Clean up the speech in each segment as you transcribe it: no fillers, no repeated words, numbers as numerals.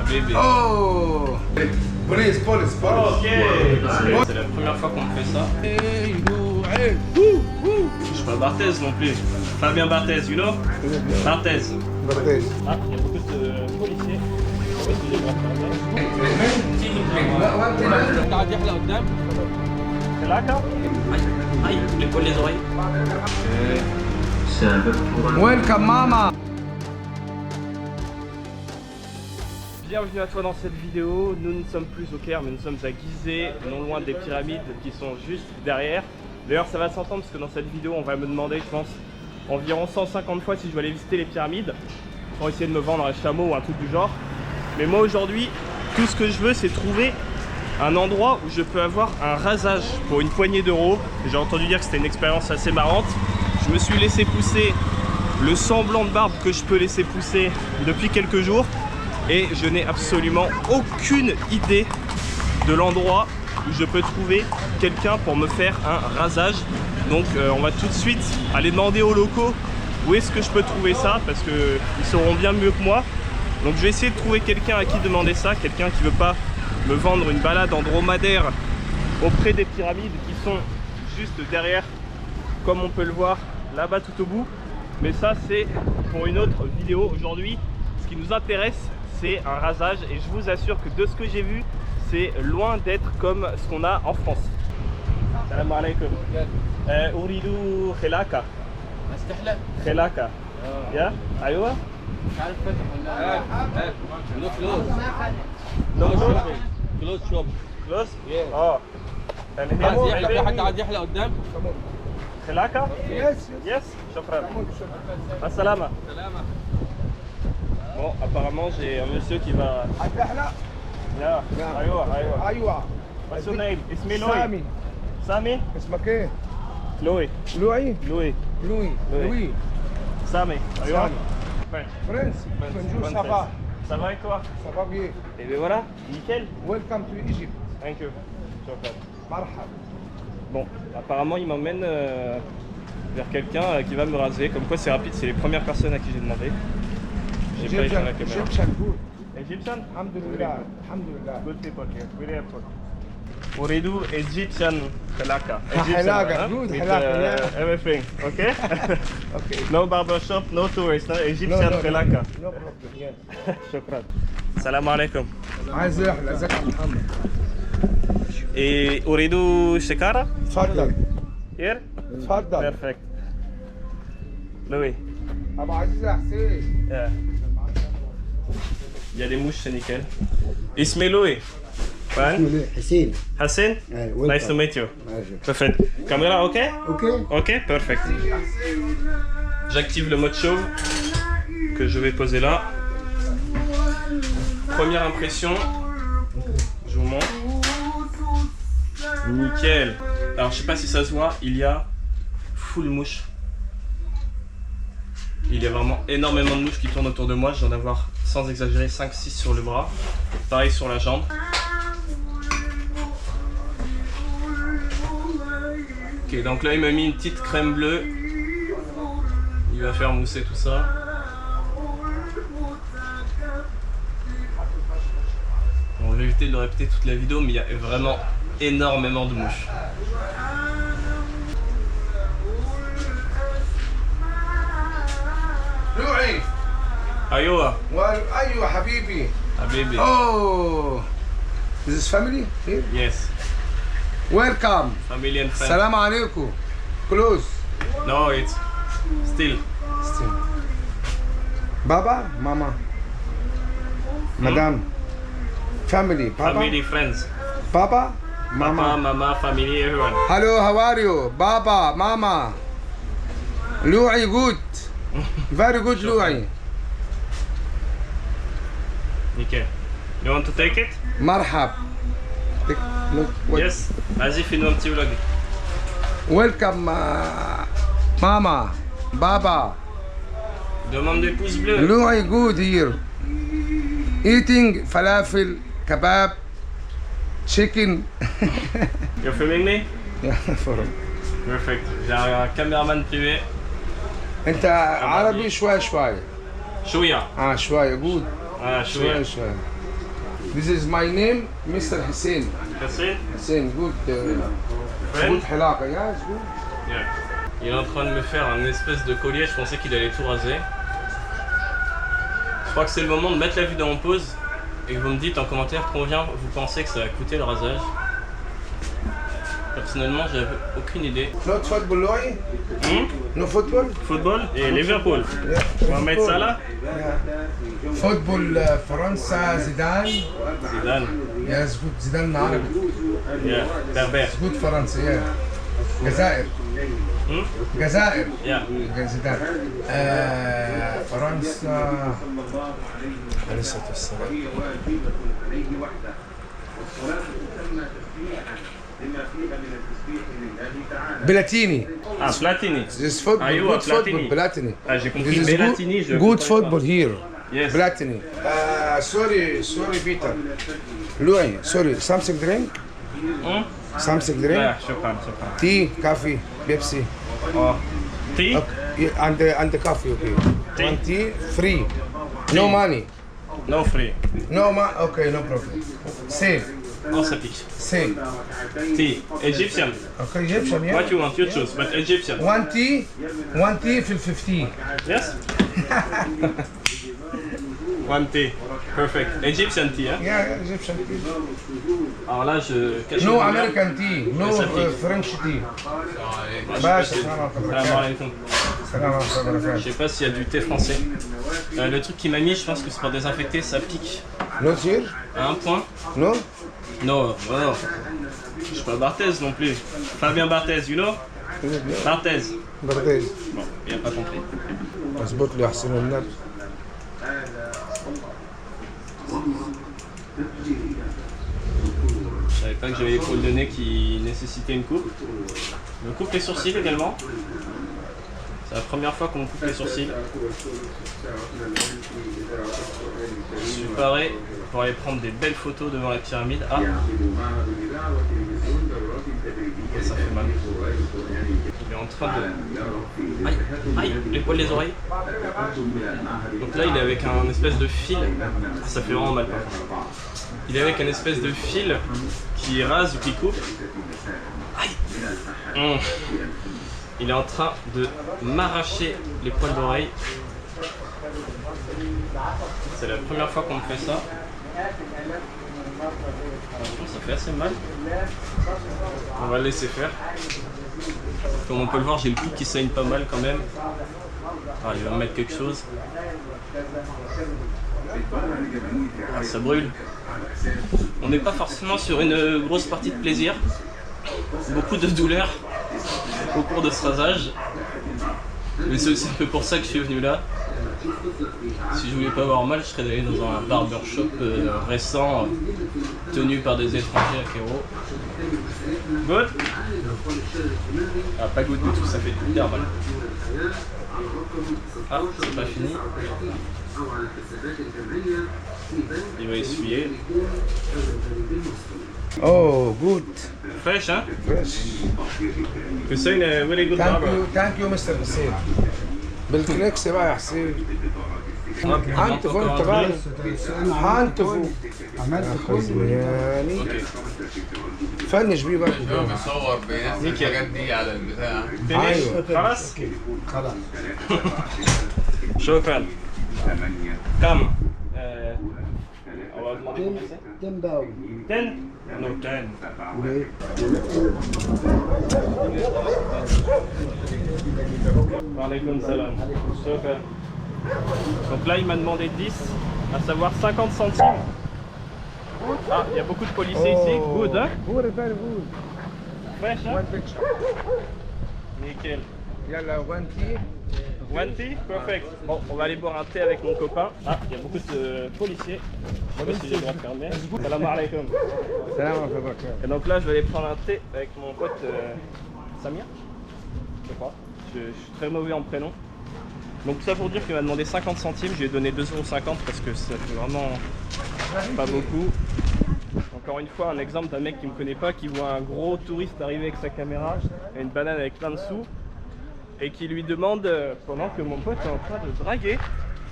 Habibi. Oh! Police. Ok. C'est la première fois qu'on me fait ça. Je suis pas Barthez non plus. Fabien Barthez, you know? Barthez. Ah, il y a beaucoup de policiers. C'est là, quand? Aïe, l'épaule, les oreilles. Welcome, mama! Bienvenue à toi dans cette vidéo. Nous ne sommes plus au Caire, mais nous sommes à Gizeh, non loin des pyramides qui sont juste derrière. D'ailleurs, ça va s'entendre parce que dans cette vidéo, on va me demander, je pense, environ 150 fois si je dois aller visiter les pyramides pour essayer de me vendre un chameau ou un truc du genre. Mais moi aujourd'hui, tout ce que je veux, c'est trouver un endroit où je peux avoir un rasage pour une poignée d'euros. J'ai entendu dire que c'était une expérience assez marrante. Je me suis laissé pousser le semblant de barbe que je peux laisser pousser depuis quelques jours. Et je n'ai absolument aucune idée de l'endroit où je peux trouver quelqu'un pour me faire un rasage. Donc on va tout de suite aller demander aux locaux où est-ce que je peux trouver ça, parce qu'ils sauront bien mieux que moi. Donc je vais essayer de trouver quelqu'un à qui demander ça, quelqu'un qui ne veut pas me vendre une balade en dromadaire auprès des pyramides qui sont juste derrière, comme on peut le voir là-bas tout au bout. Mais ça c'est pour une autre vidéo. Aujourd'hui, ce qui nous intéresse, c'est un rasage, et je vous assure que de ce que j'ai vu, c'est loin d'être comme ce qu'on a en France. Salam alaikum. Uridu khilaka. Khilaka. Yeah? Aywa? No close. No close? Close shop. Close? Yeah. Oh. في حد قاعد يحلق قدام؟ خلاكة؟ Yes. شكرا. السلامة. Bon, apparemment j'ai un monsieur qui va... Yeah. Aywa. What's your name? اسمي لوي. سامي. سامي؟ اسمك ايه؟ لوي. لوعي؟ لوي. لوي. سامي. Aywa. فرنسي. Bonjour, ça va? Ça va et toi? Ça va bien. Et bien voilà, nickel. Welcome to Egypt. Thank you. Shukran. مرحبا. Bon, apparemment il m'emmène vers quelqu'un qui va me raser. Comme quoi c'est rapide, c'est les premières personnes à qui j'ai demandé. J'ai pas éteint la caméra. Egyptian good. Egyptian? Alhamdulillah. Alhamdulillah. Good people here, very helpful. Uridu Egyptian halaka. Halaka, good halaka, yeah. Everything, okay? Okay. No barbershop, no tourist, no Egyptian halaka. No problem, yes. شكرا. السلام عليكم. عايز يحلى ازيك يا محمد؟ Et Uridu Shekara? اتفضل. Here? اتفضل. Perfect. Louis. ابو عزيز يا حسين. Yeah. Il y a des mouches, c'est nickel. Ismi Louis. حسين. Hassan? Nice to meet you. Perfect. Caméra, ok? Ok, perfect. J'active le mode chauve que je vais poser là. Première impression. Je vous montre. Nickel. Alors je sais pas si ça se voit, il y a full mouche. Il y a vraiment énormément de mouches qui tournent autour de moi. Je dois en avoir, sans exagérer, 5-6 sur le bras. Pareil sur la jambe. Ok, donc là il m'a mis une petite crème bleue. Il va faire mousser tout ça. On va éviter de le répéter toute la vidéo, mais il y a vraiment énormément de mouches. لوعي. Aywa. ايوه حبيبي. Habibi. Oh. Is this family here? Yes. Welcome. Family and friends. السلام عليكم. Close. No, it's still. Still. Baba, mama. Madame. Family. Papa. Family, friends. Papa. Mama, Mama. mama, family, everyone. Hello, how are you? Baba, mama. Louis, good. Very good, Louis. Nickel. You want to take it? مرحب. Look, what- Yes. Vas-y, fais-nous un petit vlog. Welcome, mama, baba. Demande des pouces bleus. Louis, good here. Eating falafel, kebab, chicken. You're filming me? Yeah, for Perfect. J'ai un caméraman privé. انت عربي شوي شوي. شوية. شوي good. Ah, شوي شوية. شوي. This is my name, Mr. Hussein. Merci. Hussein, good. Friend? Good حلاقة, yeah, it's good. Yeah. Il est en train de me faire un espèce de collier, je pensais qu'il allait tout raser. Je crois que c'est le moment de mettre la vidéo en pause et que vous me dites en commentaire combien vous pensez que ça va coûter le rasage. Personnellement, j'avais aucune idée. Not football, Louis? No football? Football et Liverpool. Yeah. Mohamed Salah. Yeah. Football, France, Zidane. Zidane. Yes, good. Zidane عربي. Yeah. Berber. Good France, yeah. جزائر. جزائر. Yeah. زيدان. فرنسا. عليه الصلاة والسلام. بلاتيني. Ah, Platini. This football, أيوة, good football, Platini. بلاتيني. Ah, j'ai compris This is Belatini. Je good comprenais football pas. here. Yes. بلاتيني. Sorry, Peter. Louis, sorry, something drink? Something drink? Yeah, شكرا شكرا. Tea, coffee, Pepsi. Oh. Tea? Okay. And the coffee, okay. Tea. One tea, free. No money. No free. No okay, no problem. Save, Oh, ça pique. save. Tea. Egyptian. Okay, Egyptian, yeah? What you want, you choose, but Egyptian. One tea for 50. Yes? One tea. Perfect. Egyptian tea, hein? Yeah, Egyptian tea. Alors là, je cache No le regard. American tea, no ça pique. French tea. Bah, Bah, je sais salam pas si- alaikum. Salam alaikum. Salam alaikum. Je sais pas s'il y a du thé français. Le truc qui m'a mis, je pense que c'est pour désinfecter, ça pique. No here? À un point. No? Non, non. Je suis pas Barthez non plus. Fabien Barthez, you know? Barthez. برديز. Bon, il a pas compris. مظبوط لي احسن النبي. Je savais pas que j'avais l'épaule de nez qui nécessitait une coupe. Je me coupe les sourcils également. C'est la première fois qu'on me coupe les sourcils. Je suis paré pour aller prendre des belles photos devant la pyramide. Ah, ça fait mal. Il est en train de... Aïe, aïe, les poils des oreilles. Donc là, il est avec un espèce de fil. Ah, ça fait vraiment mal par contre. Il est avec un espèce de fil qui rase ou qui coupe. Aïe. Il est en train de m'arracher les poils d'oreille. C'est la première fois qu'on me fait ça. Franchement, ça fait assez mal. On va le laisser faire. Comme on peut le voir, j'ai le cou qui saigne pas mal quand même. Ah, il va me mettre quelque chose. Ah, ça brûle. On n'est pas forcément sur une grosse partie de plaisir. Beaucoup de douleur au cours de ce rasage. Mais c'est aussi un peu pour ça que je suis venu là. Si je voulais pas avoir mal, je serais allé dans un barbershop récent tenu par des étrangers à Cairo. Good? Ah, pas good du tout, ça fait hyper mal. Ah, c'est pas fini. Il va essuyer. Oh, good. Fresh, hein? Fresh. Hussein, a really good barber. Thank you, Mr. حسين. بالكليكس بقى يا حسين. هانتفوا انت بقى. هانتفوا. عملت كل يعني فنش بيه بقى. بيصور بينزل الحاجات دي على البتاع. Finish? خلاص؟ خلاص. شكرا. Come. On va demander combien c'est? تنباوي 10? No, 10. Walaikum salam. Shukran. Donc là, il m'a demandé 10, à savoir 50 centimes. Ah, il y a beaucoup de policiers ici. Good, hein? Good, very good. Fresh, hein? One picture. Nickel. يلا one tea. One tea? Perfect. Bon, on va aller boire un thé avec mon copain. Ah, il y a beaucoup de policiers. Je sais pas si j'ai le droit de fermer. Salam alaikum. Salam alaikum. Et donc là, je vais aller prendre un thé avec mon pote Samir, je crois. Je suis très mauvais en prénom. Donc tout ça pour dire qu'il m'a demandé 50 centimes. Je lui ai donné 2,50 € parce que ça fait vraiment pas beaucoup. Encore une fois, un exemple d'un mec qui me connaît pas, qui voit un gros touriste arriver avec sa caméra et une banane avec plein de sous et qui lui demande pendant que mon pote est en train de draguer.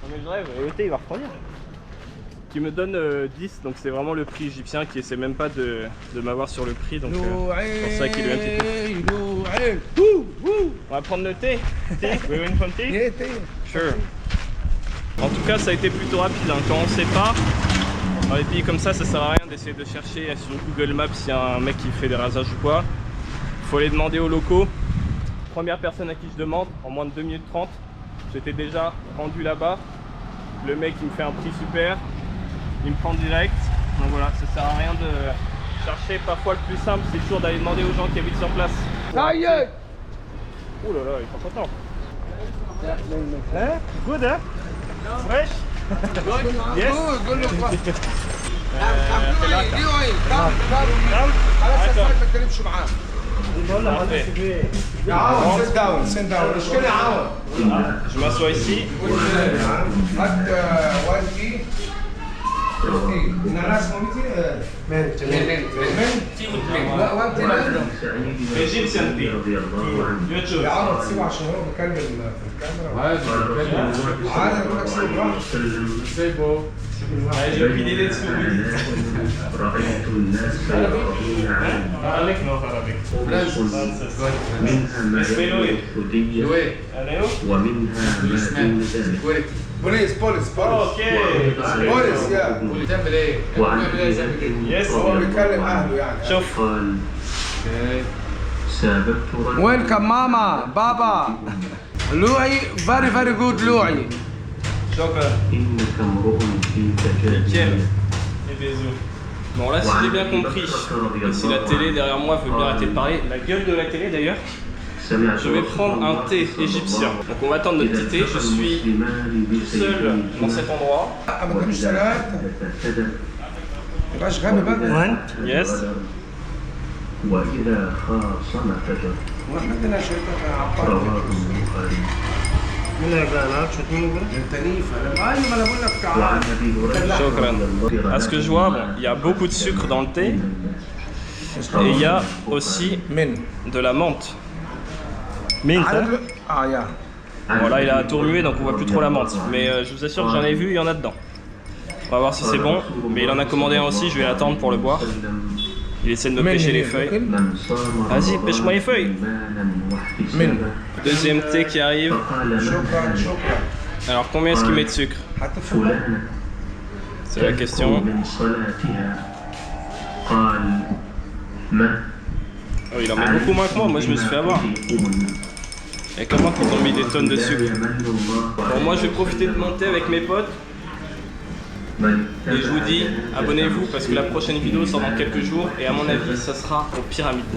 Non mais je rêve, et le thé il va refroidir. qui me donne 10, donc c'est vraiment le prix égyptien qui essaie même pas de m'avoir sur le prix, donc c'est pour ça qu'il est un petit peu. On va prendre le thé. Thé? We want some tea? Yeah, thé. Sure. En tout cas, ça a été plutôt rapide, hein. Quand on sait pas, dans les pays comme ça sert à rien d'essayer de chercher sur Google Maps s'il y a un mec qui fait des rasages ou quoi. Faut aller demander aux locaux. Première personne à qui je demande, en moins de 2 minutes 30, j'étais déjà rendu là-bas. Le mec il me fait un prix super, il me prend direct. Donc voilà, ça sert à rien de chercher. Parfois le plus simple c'est toujours d'aller demander aux gens qui habitent sur place. Aïe. Ouh là là, il est pas content. Hein? Good, hein? Fresh? Yes? قول له نعم. خلاص ما تتكلمش معاه. يا عاون sit down. المشكلة يا عاون. Je m'assois ici. هات 1 تي. الناس ميتي لا 1 تي Egyptian tea. YouTube. يا عم تسيبه عشان هو بيتكلم في الكاميرا. عادي بقول لك سيبه براحته. سيبه. J'ai aucune idée de ce que vous dites. رأيت الناس يقرؤون Arabic, non, arabic. منها ما يكون اليهودية ومنها ما دون ذلك بوليس اوكي. بوليس يا بتعمل ايه؟ وعن يس هو بيكلم اهله يعني. شوف. قال سابقت رجلا ويلكم ماما بابا لوعي very good لوعي. شكرا. إنك امرؤ فيك جاهلية. Et bisous. Bon là si j'ai bien compris, et si la télé derrière moi veut bien arrêter de parler, la gueule de la télé d'ailleurs, je vais prendre un thé égyptien. Donc on va attendre notre petit thé, je suis seul dans cet endroit. ما تجيبش سلام. مبقاش غبي بقى. Yes. وإذا خاصم فجر واحنا عندنا شركة عبارة. رواه البخاري. انت نيفا. ايوه ما انا بقول لك وعن أبي هريرة Shukran. À ce que je vois, bon, il y a beaucoup de sucre dans le thé et il y a aussi من de la menthe. Mint, hein? يا Bon là il a tout remué donc on voit plus trop la menthe. Mais je vous assure que j'en ai vu, il y en a dedans. On va voir si c'est bon. Mais il en a commandé un aussi, je vais l'attendre pour le boire. Il essaie de me pêcher les feuilles. Vas-y, pêche-moi les feuilles. Deuxième thé qui arrive. شكرا شكرا. Alors combien est-ce qu'il met de sucre? حتى فلان. C'est la question. من صلاتها قال ما Oh, il en met beaucoup moins que moi je me suis fait avoir. Et comment qu'ils ont mis des tonnes de sucre? Bon moi je vais profiter de monter avec mes potes. Et je vous dis, abonnez-vous parce que la prochaine vidéo sort dans quelques jours et à mon avis ça sera aux pyramides.